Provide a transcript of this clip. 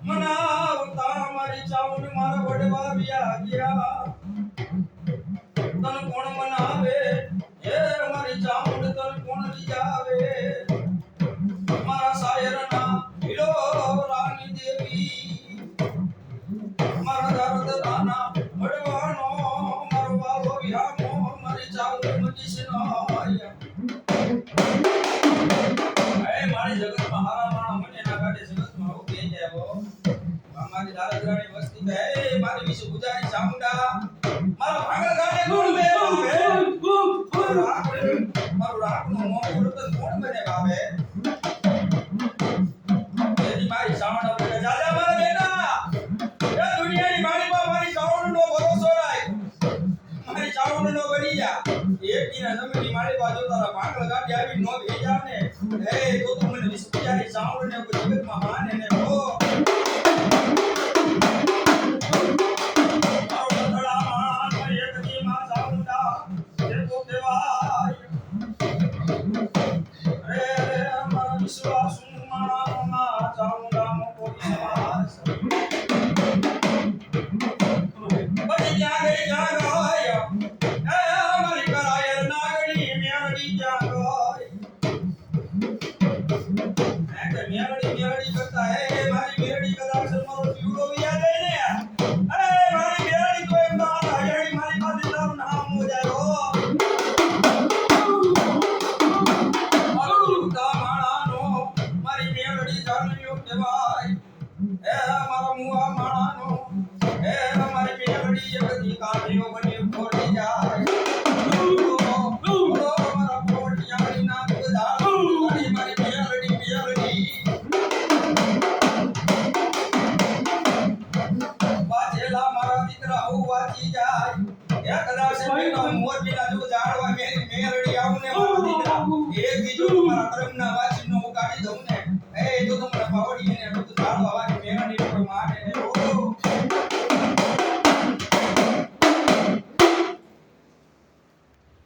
મનાવતા મારી ચાઉંડ મારા વડવા વ્યા ગયા તન કોણ મનાવે એ મારી ચાઉંડ તન કોણ રીજાવે મારા શાયરના હીરો રાની દેવી મારા દરદાના વડવાનો મારો બાબો વ્યામો મારી ચાઉંડ મજીસનો મારી જગતમાં હારા માણા મને ના કાઢે જગતમાં હું કે જાવો મારી દાદરાની વસ્તી બે મારી વિશે ગુજારી ચામુંડા મારો ભાગલ ગાને કોણ બે મારો રાખનો મોં તો કોણ બને ગાવે એની મારી ચામુંડા બેટા જાજા મારા બેટા એ દુનિયાની માળીમાં મારી ચામુંડનો ભરોસો રાખ મારી ચામુંડનો બની જા એક દિન જમીની માળી બાજુ તારા ભાગલ ગાડી આવી નો ભેજા ને એ તો તું મને વિશે ગુજારી ચામુંડને કોઈ જગતમાં માને ને હો એક બીજો મારા કર્મના વાચીનો હું કાઢી દઉં ને એ તો તમને પાવડી